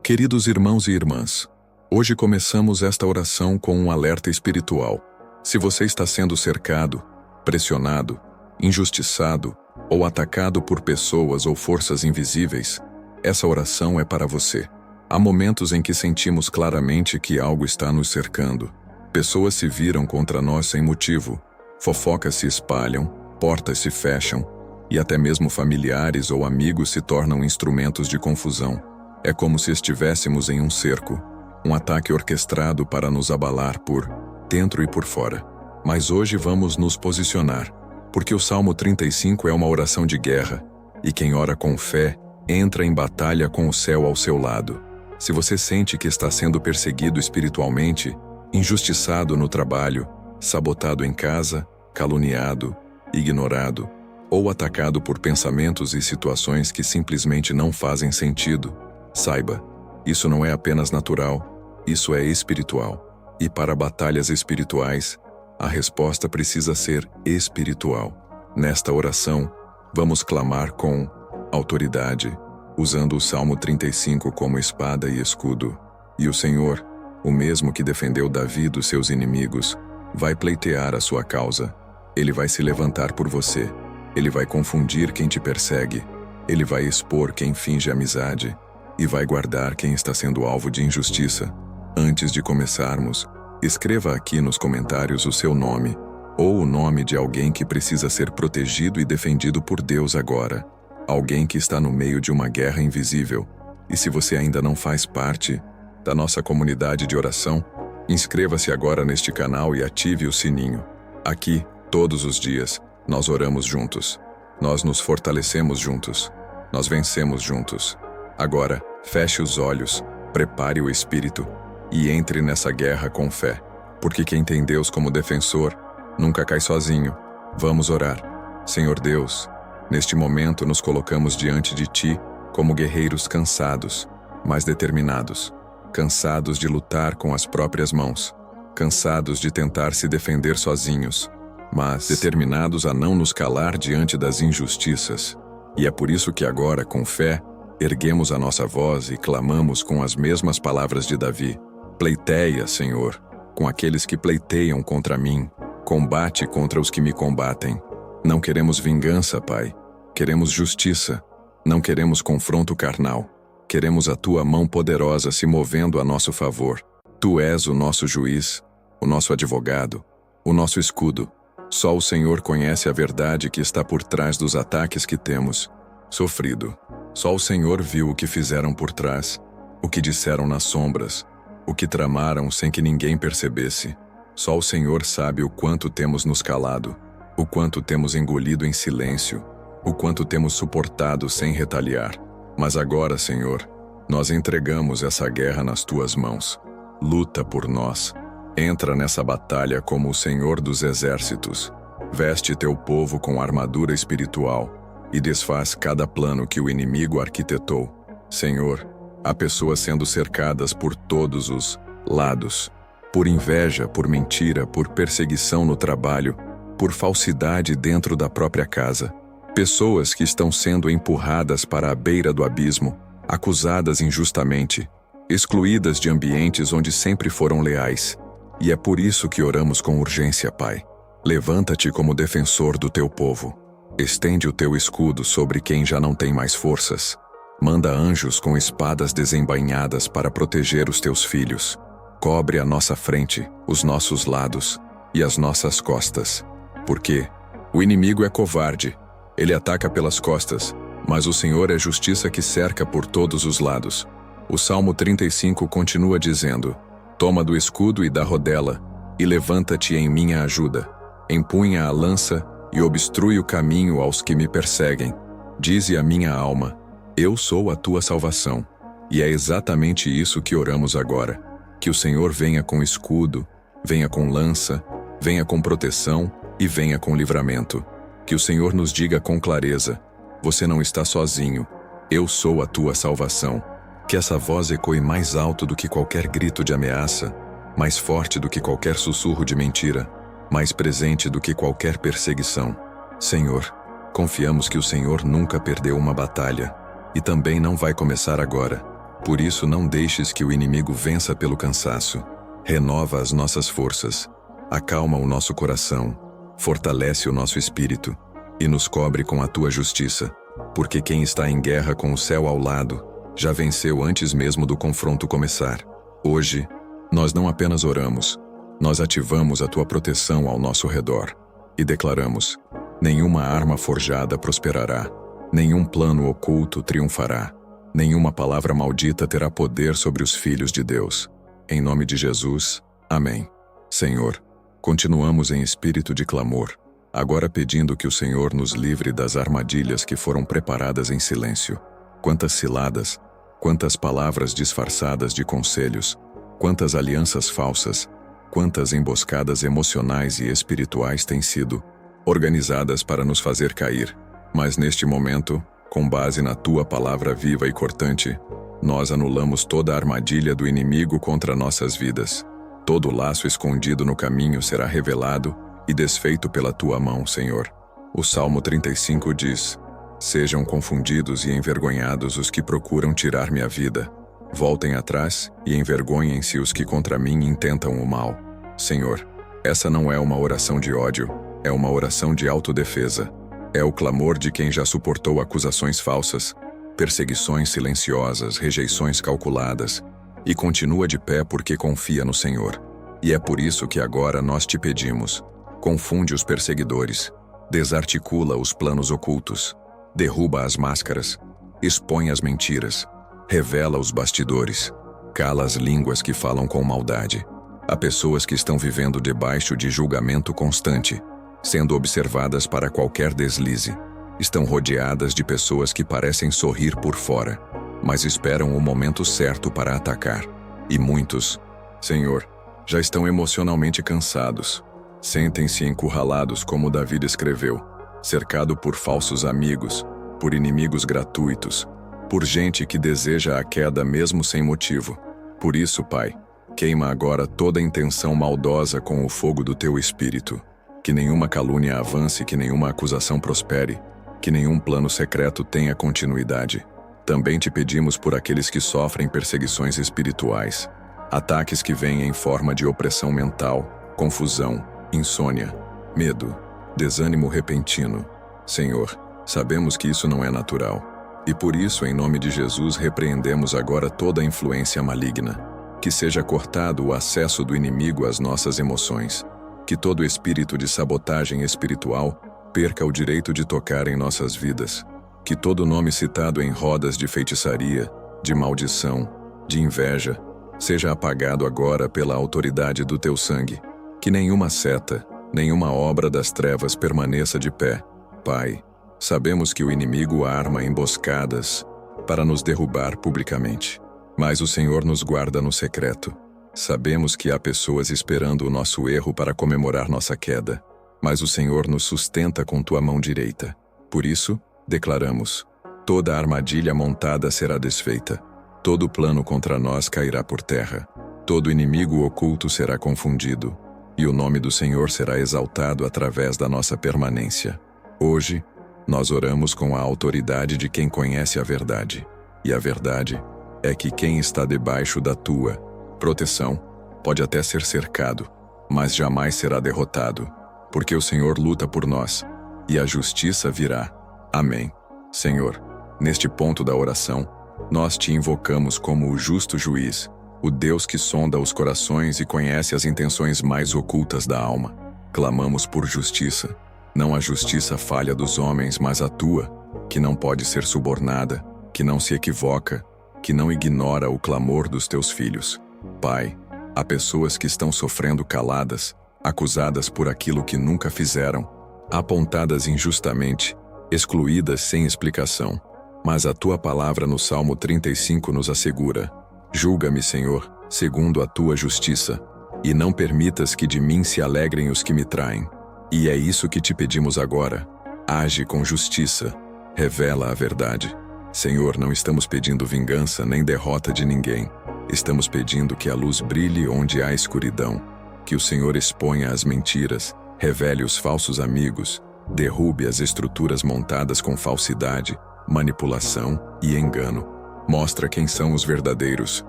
Queridos irmãos e irmãs, hoje começamos esta oração com um alerta espiritual. Se você está sendo cercado, pressionado, injustiçado ou atacado por pessoas ou forças invisíveis, essa oração é para você. Há momentos em que sentimos claramente que algo está nos cercando. Pessoas se viram contra nós sem motivo, fofocas se espalham, portas se fecham, e até mesmo familiares ou amigos se tornam instrumentos de confusão. É como se estivéssemos em um cerco, um ataque orquestrado para nos abalar por dentro e por fora. Mas hoje vamos nos posicionar, porque o Salmo 35 é uma oração de guerra, e quem ora com fé entra em batalha com o céu ao seu lado. Se você sente que está sendo perseguido espiritualmente, injustiçado no trabalho, sabotado em casa, caluniado, ignorado, ou atacado por pensamentos e situações que simplesmente não fazem sentido, saiba, isso não é apenas natural, isso é espiritual. E para batalhas espirituais, a resposta precisa ser espiritual. Nesta oração, vamos clamar com autoridade, usando o Salmo 35 como espada e escudo. E o Senhor, o mesmo que defendeu Davi dos seus inimigos, vai pleitear a sua causa. Ele vai se levantar por você. Ele vai confundir quem te persegue. Ele vai expor quem finge amizade. E vai guardar quem está sendo alvo de injustiça. Antes de começarmos, escreva aqui nos comentários o seu nome, ou o nome de alguém que precisa ser protegido e defendido por Deus agora. Alguém que está no meio de uma guerra invisível. E se você ainda não faz parte da nossa comunidade de oração, inscreva-se agora neste canal e ative o sininho. Aqui, todos os dias, nós oramos juntos. Nós nos fortalecemos juntos. Nós vencemos juntos. Agora, feche os olhos, prepare o espírito e entre nessa guerra com fé. Porque quem tem Deus como defensor nunca cai sozinho. Vamos orar. Senhor Deus, neste momento nos colocamos diante de Ti como guerreiros cansados, mas determinados. Cansados de lutar com as próprias mãos. Cansados de tentar se defender sozinhos, mas determinados a não nos calar diante das injustiças. E é por isso que agora, com fé, erguemos a nossa voz e clamamos com as mesmas palavras de Davi. Pleiteia, Senhor, com aqueles que pleiteiam contra mim. Combate contra os que me combatem. Não queremos vingança, Pai. Queremos justiça. Não queremos confronto carnal. Queremos a Tua mão poderosa se movendo a nosso favor. Tu és o nosso juiz, o nosso advogado, o nosso escudo. Só o Senhor conhece a verdade que está por trás dos ataques que temos sofrido. Só o Senhor viu o que fizeram por trás, o que disseram nas sombras, o que tramaram sem que ninguém percebesse. Só o Senhor sabe o quanto temos nos calado, o quanto temos engolido em silêncio, o quanto temos suportado sem retaliar. Mas agora, Senhor, nós entregamos essa guerra nas Tuas mãos. Luta por nós. Entra nessa batalha como o Senhor dos exércitos. Veste Teu povo com armadura espiritual e desfaz cada plano que o inimigo arquitetou. Senhor, há pessoas sendo cercadas por todos os lados. Por inveja, por mentira, por perseguição no trabalho, por falsidade dentro da própria casa. Pessoas que estão sendo empurradas para a beira do abismo, acusadas injustamente, excluídas de ambientes onde sempre foram leais. E é por isso que oramos com urgência, Pai. Levanta-te como defensor do Teu povo. Estende o Teu escudo sobre quem já não tem mais forças. Manda anjos com espadas desembainhadas para proteger os Teus filhos. Cobre a nossa frente, os nossos lados e as nossas costas. Porque o inimigo é covarde. Ele ataca pelas costas, mas o Senhor é justiça que cerca por todos os lados. O Salmo 35 continua dizendo: Toma do escudo e da rodela, e levanta-te em minha ajuda. Empunha a lança e obstrui o caminho aos que me perseguem. Dize a minha alma: eu sou a Tua salvação. E é exatamente isso que oramos agora. Que o Senhor venha com escudo, venha com lança, venha com proteção e venha com livramento. Que o Senhor nos diga com clareza: você não está sozinho, eu sou a Tua salvação. Que essa voz ecoe mais alto do que qualquer grito de ameaça, mais forte do que qualquer sussurro de mentira, mais presente do que qualquer perseguição. Senhor, confiamos que o Senhor nunca perdeu uma batalha, e também não vai começar agora. Por isso não deixes que o inimigo vença pelo cansaço. Renova as nossas forças, acalma o nosso coração, fortalece o nosso espírito e nos cobre com a tua justiça, porque quem está em guerra com o céu ao lado já venceu antes mesmo do confronto começar. Hoje, nós não apenas oramos, nós ativamos a tua proteção ao nosso redor e declaramos: nenhuma arma forjada prosperará, nenhum plano oculto triunfará, nenhuma palavra maldita terá poder sobre os filhos de Deus. Em nome de Jesus, amém. Senhor, continuamos em espírito de clamor, agora pedindo que o Senhor nos livre das armadilhas que foram preparadas em silêncio. Quantas ciladas, quantas palavras disfarçadas de conselhos, quantas alianças falsas, quantas emboscadas emocionais e espirituais têm sido organizadas para nos fazer cair. Mas neste momento, com base na tua palavra viva e cortante, nós anulamos toda a armadilha do inimigo contra nossas vidas. Todo laço escondido no caminho será revelado e desfeito pela tua mão, Senhor. O Salmo 35 diz: sejam confundidos e envergonhados os que procuram tirar minha vida. Voltem atrás e envergonhem-se os que contra mim intentam o mal. Senhor, essa não é uma oração de ódio, é uma oração de autodefesa. É o clamor de quem já suportou acusações falsas, perseguições silenciosas, rejeições calculadas, e continua de pé porque confia no Senhor. E é por isso que agora nós te pedimos: confunde os perseguidores, desarticula os planos ocultos, derruba as máscaras, expõe as mentiras, revela os bastidores, cala as línguas que falam com maldade. Há pessoas que estão vivendo debaixo de julgamento constante, sendo observadas para qualquer deslize. Estão rodeadas de pessoas que parecem sorrir por fora, mas esperam o momento certo para atacar. E muitos, Senhor, já estão emocionalmente cansados. Sentem-se encurralados, como Davi escreveu, cercado por falsos amigos, por inimigos gratuitos, por gente que deseja a queda mesmo sem motivo. Por isso, Pai, queima agora toda intenção maldosa com o fogo do teu Espírito. Que nenhuma calúnia avance, que nenhuma acusação prospere, que nenhum plano secreto tenha continuidade. Também te pedimos por aqueles que sofrem perseguições espirituais, ataques que vêm em forma de opressão mental, confusão, insônia, medo, desânimo repentino. Senhor, sabemos que isso não é natural, e por isso, em nome de Jesus, repreendemos agora toda a influência maligna. Que seja cortado o acesso do inimigo às nossas emoções. Que todo espírito de sabotagem espiritual perca o direito de tocar em nossas vidas. Que todo nome citado em rodas de feitiçaria, de maldição, de inveja, seja apagado agora pela autoridade do teu sangue. Que nenhuma seta, nenhuma obra das trevas permaneça de pé. Pai, sabemos que o inimigo arma emboscadas para nos derrubar publicamente. Mas o Senhor nos guarda no secreto. Sabemos que há pessoas esperando o nosso erro para comemorar nossa queda, mas o Senhor nos sustenta com tua mão direita. Por isso, declaramos: toda armadilha montada será desfeita, todo plano contra nós cairá por terra, todo inimigo oculto será confundido, e o nome do Senhor será exaltado através da nossa permanência. Hoje, nós oramos com a autoridade de quem conhece a verdade, e a verdade é que quem está debaixo da tua proteção pode até ser cercado, mas jamais será derrotado, porque o Senhor luta por nós, e a justiça virá. Amém. Senhor, neste ponto da oração, nós te invocamos como o justo juiz, o Deus que sonda os corações e conhece as intenções mais ocultas da alma. Clamamos por justiça, não a justiça falha dos homens, mas a tua, que não pode ser subornada, que não se equivoca, que não ignora o clamor dos teus filhos. Pai, há pessoas que estão sofrendo caladas, acusadas por aquilo que nunca fizeram, apontadas injustamente, excluídas sem explicação. Mas a tua palavra no Salmo 35 nos assegura: julga-me, Senhor, segundo a tua justiça, e não permitas que de mim se alegrem os que me traem. E é isso que te pedimos agora. Age com justiça, revela a verdade. Senhor, não estamos pedindo vingança nem derrota de ninguém. Estamos pedindo que a luz brilhe onde há escuridão, que o Senhor exponha as mentiras, revele os falsos amigos, derrube as estruturas montadas com falsidade, manipulação e engano. Mostra quem são os verdadeiros.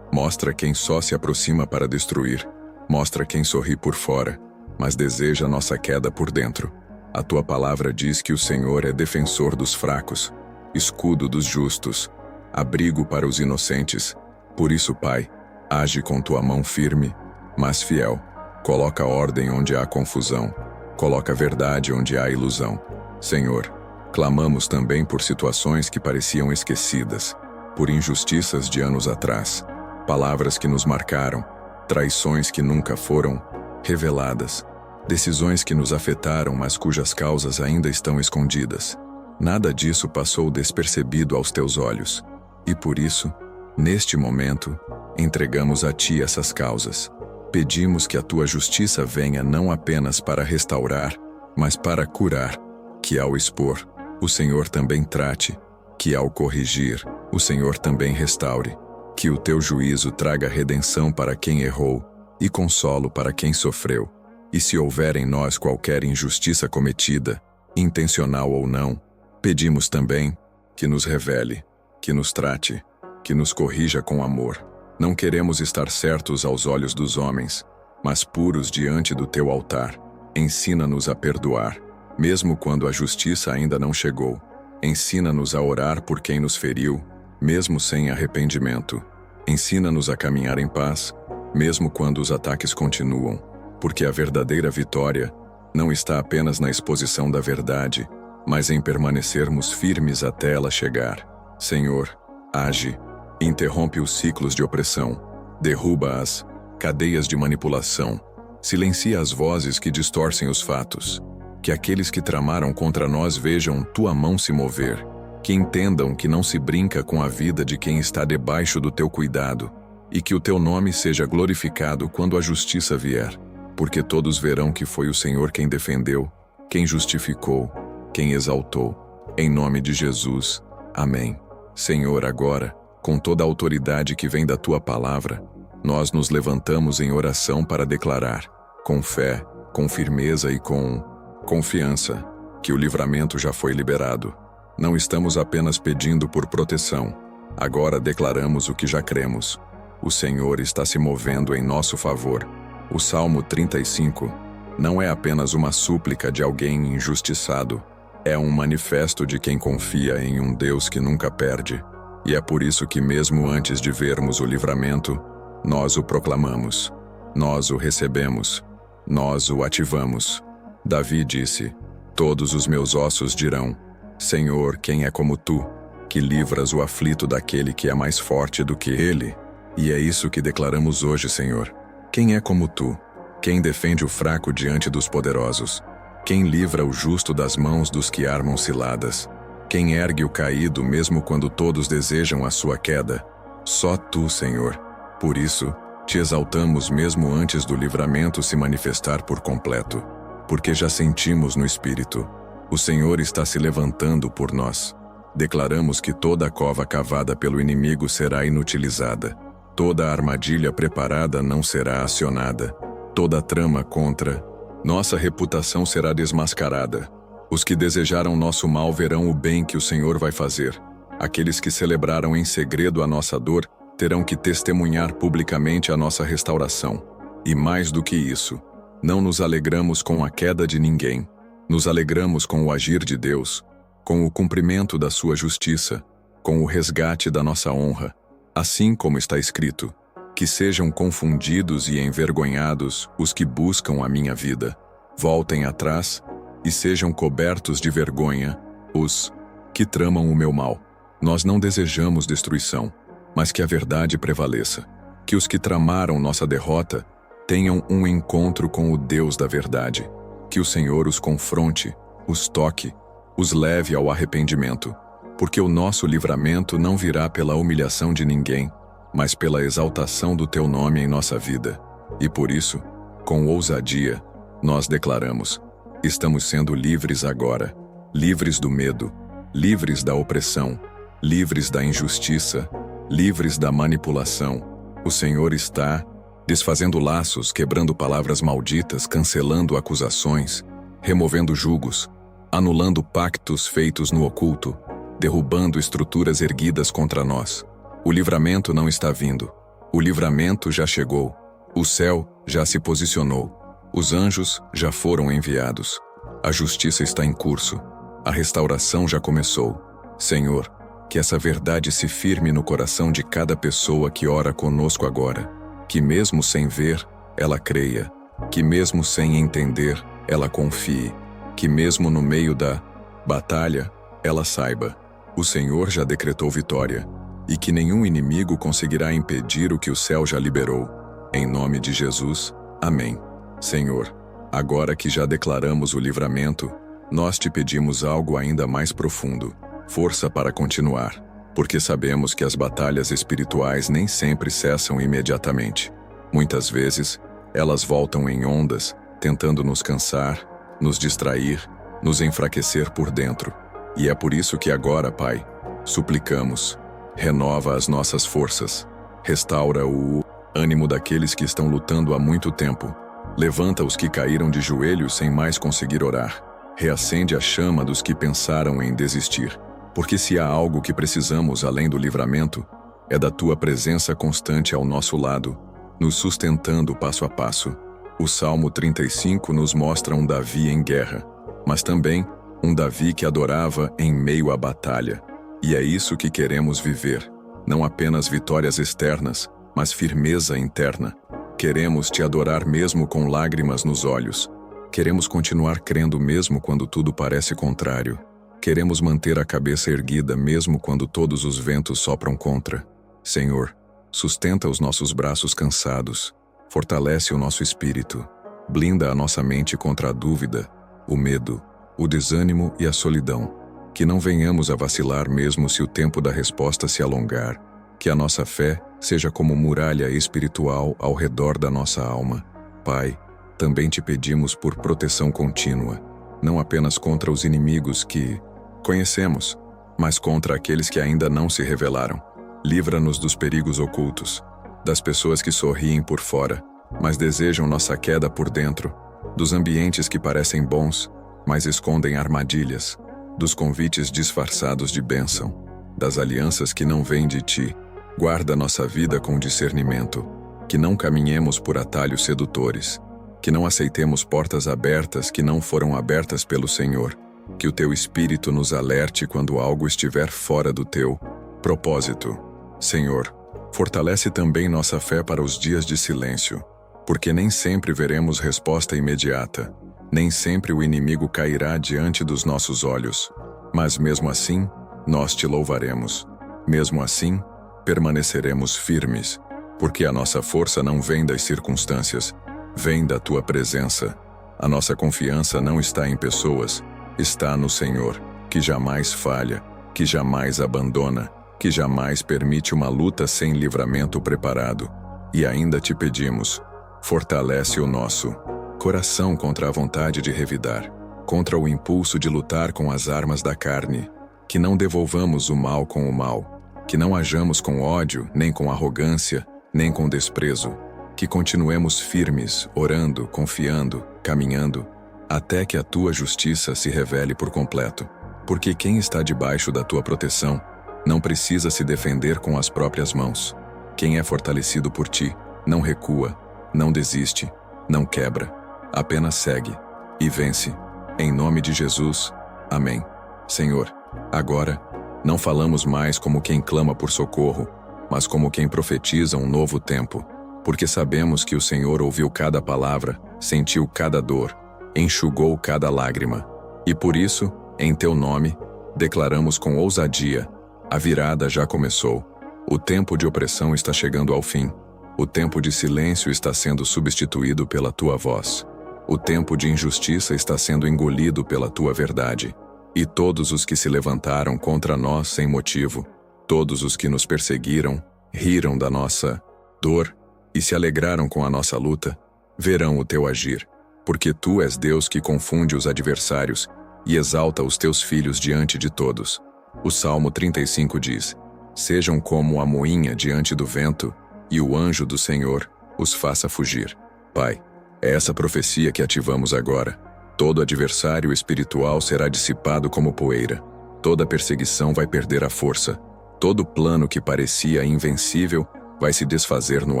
Mostra quem só se aproxima para destruir. Mostra quem sorri por fora, mas deseja nossa queda por dentro. A tua palavra diz que o Senhor é defensor dos fracos, escudo dos justos, abrigo para os inocentes. Por isso, Pai, age com tua mão firme, mas fiel. Coloca ordem onde há confusão. Coloca verdade onde há ilusão. Senhor, clamamos também por situações que pareciam esquecidas, por injustiças de anos atrás, palavras que nos marcaram, traições que nunca foram reveladas, decisões que nos afetaram, mas cujas causas ainda estão escondidas. Nada disso passou despercebido aos teus olhos. E por isso, neste momento, entregamos a ti essas causas. Pedimos que a tua justiça venha não apenas para restaurar, mas para curar, que ao expor, o Senhor também trate, que ao corrigir, o Senhor também restaure, que o teu juízo traga redenção para quem errou e consolo para quem sofreu. E se houver em nós qualquer injustiça cometida, intencional ou não, pedimos também que nos revele, que nos trate, que nos corrija com amor. Não queremos estar certos aos olhos dos homens, mas puros diante do teu altar. Ensina-nos a perdoar, mesmo quando a justiça ainda não chegou. Ensina-nos a orar por quem nos feriu, mesmo sem arrependimento. Ensina-nos a caminhar em paz, mesmo quando os ataques continuam, porque a verdadeira vitória não está apenas na exposição da verdade, mas em permanecermos firmes até ela chegar. Senhor, age. Interrompe os ciclos de opressão, derruba as cadeias de manipulação, silencia as vozes que distorcem os fatos. Que aqueles que tramaram contra nós vejam tua mão se mover, que entendam que não se brinca com a vida de quem está debaixo do teu cuidado, e que o teu nome seja glorificado quando a justiça vier, porque todos verão que foi o Senhor quem defendeu, quem justificou, quem exaltou. Em nome de Jesus. Amém. Senhor, agora, com toda a autoridade que vem da tua palavra, nós nos levantamos em oração para declarar, com fé, com firmeza e com confiança, que o livramento já foi liberado. Não estamos apenas pedindo por proteção, agora declaramos o que já cremos. O Senhor está se movendo em nosso favor. O Salmo 35 não é apenas uma súplica de alguém injustiçado, é um manifesto de quem confia em um Deus que nunca perde. E é por isso que mesmo antes de vermos o livramento, nós o proclamamos, nós o recebemos, nós o ativamos. Davi disse, todos os meus ossos dirão, Senhor, quem é como tu, que livras o aflito daquele que é mais forte do que ele? E é isso que declaramos hoje, Senhor. Quem é como tu? Quem defende o fraco diante dos poderosos? Quem livra o justo das mãos dos que armam ciladas? Quem ergue o caído mesmo quando todos desejam a sua queda? Só tu, Senhor. Por isso, te exaltamos mesmo antes do livramento se manifestar por completo, porque já sentimos no Espírito. O Senhor está se levantando por nós. Declaramos que toda a cova cavada pelo inimigo será inutilizada. Toda a armadilha preparada não será acionada. Toda a trama contra nossa reputação será desmascarada. Os que desejaram nosso mal verão o bem que o Senhor vai fazer. Aqueles que celebraram em segredo a nossa dor terão que testemunhar publicamente a nossa restauração. E mais do que isso, não nos alegramos com a queda de ninguém. Nos alegramos com o agir de Deus, com o cumprimento da sua justiça, com o resgate da nossa honra. Assim como está escrito, que sejam confundidos e envergonhados os que buscam a minha vida. Voltem atrás e sejam cobertos de vergonha os que tramam o meu mal. Nós não desejamos destruição, mas que a verdade prevaleça. Que os que tramaram nossa derrota tenham um encontro com o Deus da verdade. Que o Senhor os confronte, os toque, os leve ao arrependimento. Porque o nosso livramento não virá pela humilhação de ninguém, mas pela exaltação do teu nome em nossa vida. E por isso, com ousadia, nós declaramos, estamos sendo livres agora, livres do medo, livres da opressão, livres da injustiça, livres da manipulação. O Senhor está desfazendo laços, quebrando palavras malditas, cancelando acusações, removendo julgos, anulando pactos feitos no oculto, derrubando estruturas erguidas contra nós. O livramento não está vindo. O livramento já chegou. O céu já se posicionou. Os anjos já foram enviados. A justiça está em curso. A restauração já começou. Senhor, que essa verdade se firme no coração de cada pessoa que ora conosco agora. Que mesmo sem ver, ela creia. Que mesmo sem entender, ela confie. Que mesmo no meio da batalha, ela saiba: o Senhor já decretou vitória, e que nenhum inimigo conseguirá impedir o que o céu já liberou. Em nome de Jesus, amém. Senhor, agora que já declaramos o livramento, nós te pedimos algo ainda mais profundo: força para continuar, porque sabemos que as batalhas espirituais nem sempre cessam imediatamente. Muitas vezes, elas voltam em ondas, tentando nos cansar, nos distrair, nos enfraquecer por dentro. E é por isso que agora, Pai, suplicamos: renova as nossas forças, restaura o ânimo daqueles que estão lutando há muito tempo, levanta os que caíram de joelhos sem mais conseguir orar, reacende a chama dos que pensaram em desistir, porque se há algo que precisamos além do livramento, é da Tua presença constante ao nosso lado, nos sustentando passo a passo. O Salmo 35 nos mostra um Davi em guerra, mas também um Davi que adorava em meio à batalha. E é isso que queremos viver, não apenas vitórias externas, mas firmeza interna. Queremos te adorar mesmo com lágrimas nos olhos. Queremos continuar crendo mesmo quando tudo parece contrário. Queremos manter a cabeça erguida mesmo quando todos os ventos sopram contra. Senhor, sustenta os nossos braços cansados, fortalece o nosso espírito, blinda a nossa mente contra a dúvida, o medo, o desânimo e a solidão. Que não venhamos a vacilar mesmo se o tempo da resposta se alongar, que a nossa fé seja como muralha espiritual ao redor da nossa alma. Pai, também te pedimos por proteção contínua, não apenas contra os inimigos que conhecemos, mas contra aqueles que ainda não se revelaram. Livra-nos dos perigos ocultos, das pessoas que sorriem por fora, mas desejam nossa queda por dentro, dos ambientes que parecem bons, mas escondem armadilhas, dos convites disfarçados de bênção, das alianças que não vêm de Ti. Guarda nossa vida com discernimento, que não caminhemos por atalhos sedutores, que não aceitemos portas abertas que não foram abertas pelo Senhor, que o Teu Espírito nos alerte quando algo estiver fora do Teu propósito. Senhor, fortalece também nossa fé para os dias de silêncio, porque nem sempre veremos resposta imediata, nem sempre o inimigo cairá diante dos nossos olhos, mas mesmo assim, nós Te louvaremos. Mesmo assim, permaneceremos firmes, porque a nossa força não vem das circunstâncias, vem da Tua presença. A nossa confiança não está em pessoas, está no Senhor, que jamais falha, que jamais abandona, que jamais permite uma luta sem livramento preparado. E ainda Te pedimos: fortalece o nosso coração contra a vontade de revidar, contra o impulso de lutar com as armas da carne, que não devolvamos o mal com o mal, que não hajamos com ódio, nem com arrogância, nem com desprezo, que continuemos firmes, orando, confiando, caminhando, até que a Tua justiça se revele por completo. Porque quem está debaixo da Tua proteção não precisa se defender com as próprias mãos. Quem é fortalecido por Ti não recua, não desiste, não quebra, apenas segue e vence. Em nome de Jesus, amém. Senhor, agora, não falamos mais como quem clama por socorro, mas como quem profetiza um novo tempo, porque sabemos que o Senhor ouviu cada palavra, sentiu cada dor, enxugou cada lágrima. E por isso, em Teu nome, declaramos com ousadia: a virada já começou. O tempo de opressão está chegando ao fim. O tempo de silêncio está sendo substituído pela Tua voz. O tempo de injustiça está sendo engolido pela Tua verdade. E todos os que se levantaram contra nós sem motivo, todos os que nos perseguiram, riram da nossa dor e se alegraram com a nossa luta, verão o Teu agir, porque Tu és Deus que confunde os adversários e exalta os Teus filhos diante de todos. O Salmo 35 diz: sejam como a moinha diante do vento, e o anjo do Senhor os faça fugir. Pai, é essa profecia que ativamos agora. Todo adversário espiritual será dissipado como poeira. Toda perseguição vai perder a força. Todo plano que parecia invencível vai se desfazer no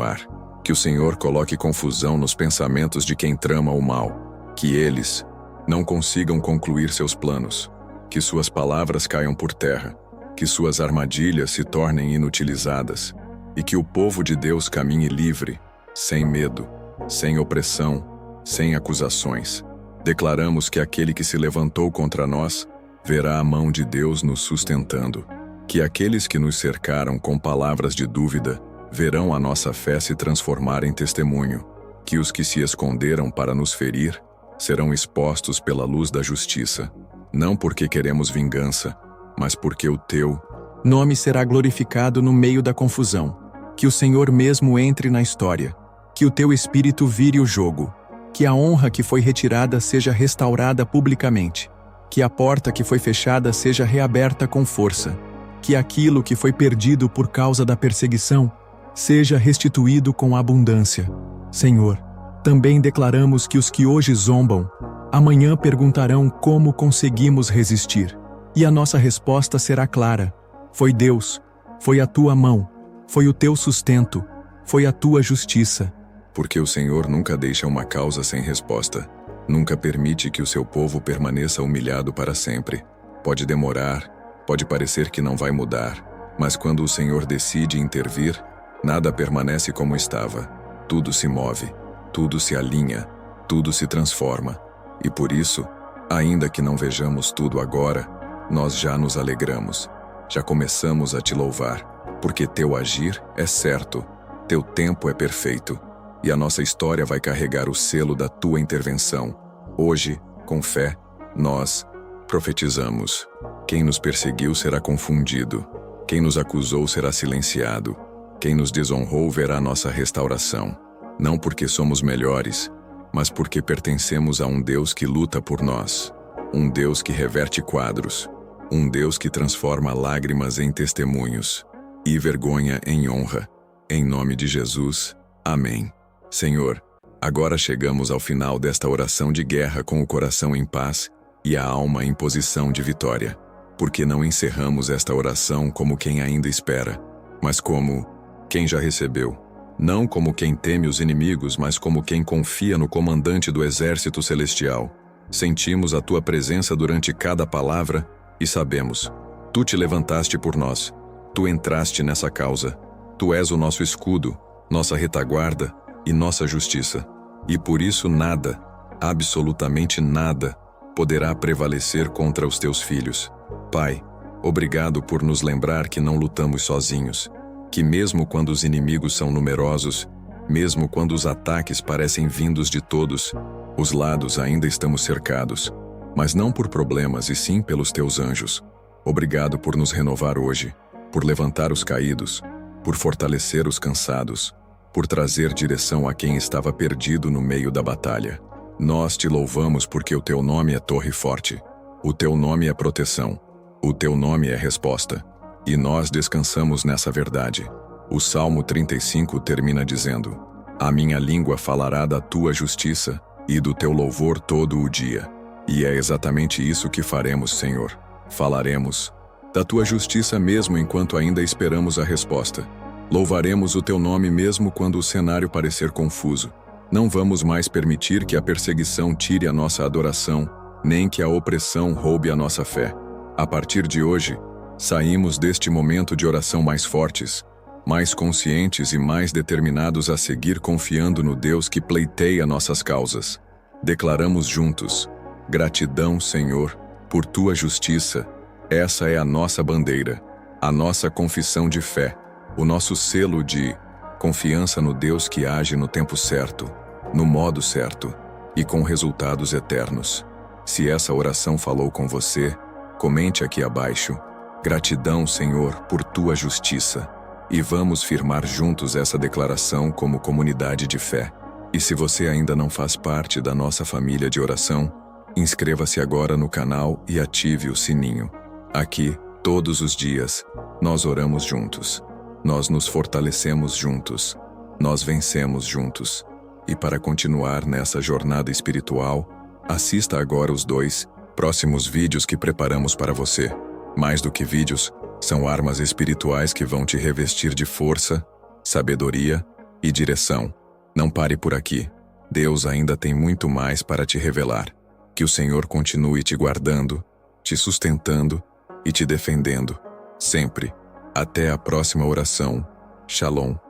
ar. Que o Senhor coloque confusão nos pensamentos de quem trama o mal. Que eles não consigam concluir seus planos. Que suas palavras caiam por terra. Que suas armadilhas se tornem inutilizadas. E que o povo de Deus caminhe livre, sem medo, sem opressão, sem acusações. Declaramos que aquele que se levantou contra nós verá a mão de Deus nos sustentando. Que aqueles que nos cercaram com palavras de dúvida verão a nossa fé se transformar em testemunho. Que os que se esconderam para nos ferir serão expostos pela luz da justiça. Não porque queremos vingança, mas porque o teu nome será glorificado no meio da confusão. Que o Senhor mesmo entre na história. Que o teu espírito vire o jogo. Que a honra que foi retirada seja restaurada publicamente. Que a porta que foi fechada seja reaberta com força. Que aquilo que foi perdido por causa da perseguição seja restituído com abundância. Senhor, também declaramos que os que hoje zombam, amanhã perguntarão como conseguimos resistir. E a nossa resposta será clara. Foi Deus, foi a tua mão, foi o teu sustento, foi a tua justiça. Porque o Senhor nunca deixa uma causa sem resposta. Nunca permite que o seu povo permaneça humilhado para sempre. Pode demorar, pode parecer que não vai mudar, mas quando o Senhor decide intervir, nada permanece como estava. Tudo se move, tudo se alinha, tudo se transforma. E por isso, ainda que não vejamos tudo agora, nós já nos alegramos. Já começamos a te louvar, porque teu agir é certo, teu tempo é perfeito. E a nossa história vai carregar o selo da tua intervenção. Hoje, com fé, nós profetizamos. Quem nos perseguiu será confundido. Quem nos acusou será silenciado. Quem nos desonrou verá nossa restauração. Não porque somos melhores, mas porque pertencemos a um Deus que luta por nós. Um Deus que reverte quadros. Um Deus que transforma lágrimas em testemunhos e vergonha em honra. Em nome de Jesus. Amém. Senhor, agora chegamos ao final desta oração de guerra com o coração em paz e a alma em posição de vitória. Porque não encerramos esta oração como quem ainda espera, mas como quem já recebeu. Não como quem teme os inimigos, mas como quem confia no comandante do exército celestial. Sentimos a tua presença durante cada palavra e sabemos, tu te levantaste por nós, tu entraste nessa causa, tu és o nosso escudo, nossa retaguarda e nossa justiça. E por isso nada, absolutamente nada, poderá prevalecer contra os teus filhos. Pai, obrigado por nos lembrar que não lutamos sozinhos, que mesmo quando os inimigos são numerosos, mesmo quando os ataques parecem vindos de todos, os lados ainda estamos cercados, mas não por problemas e sim pelos teus anjos. Obrigado por nos renovar hoje, por levantar os caídos, por fortalecer os cansados, por trazer direção a quem estava perdido no meio da batalha. Nós te louvamos porque o teu nome é torre forte, o teu nome é proteção, o teu nome é resposta, e nós descansamos nessa verdade. O Salmo 35 termina dizendo: a minha língua falará da tua justiça e do teu louvor todo o dia. E é exatamente isso que faremos, Senhor. Falaremos da tua justiça mesmo enquanto ainda esperamos a resposta. Louvaremos o teu nome mesmo quando o cenário parecer confuso. Não vamos mais permitir que a perseguição tire a nossa adoração, nem que a opressão roube a nossa fé. A partir de hoje, saímos deste momento de oração mais fortes, mais conscientes e mais determinados a seguir confiando no Deus que pleiteia nossas causas. Declaramos juntos: gratidão, Senhor, por tua justiça. Essa é a nossa bandeira, a nossa confissão de fé, o nosso selo de confiança no Deus que age no tempo certo, no modo certo e com resultados eternos. Se essa oração falou com você, comente aqui abaixo: gratidão, Senhor, por tua justiça. E vamos firmar juntos essa declaração como comunidade de fé. E se você ainda não faz parte da nossa família de oração, inscreva-se agora no canal e ative o sininho. Aqui, todos os dias, nós oramos juntos. Nós nos fortalecemos juntos. Nós vencemos juntos. E para continuar nessa jornada espiritual, assista agora os 2 próximos vídeos que preparamos para você. Mais do que vídeos, São armas espirituais que vão te revestir de força, sabedoria e direção. Não pare por aqui. Deus ainda tem muito mais para te revelar. Que o Senhor continue te guardando, te sustentando e te defendendo. Sempre. Até a próxima oração. Shalom.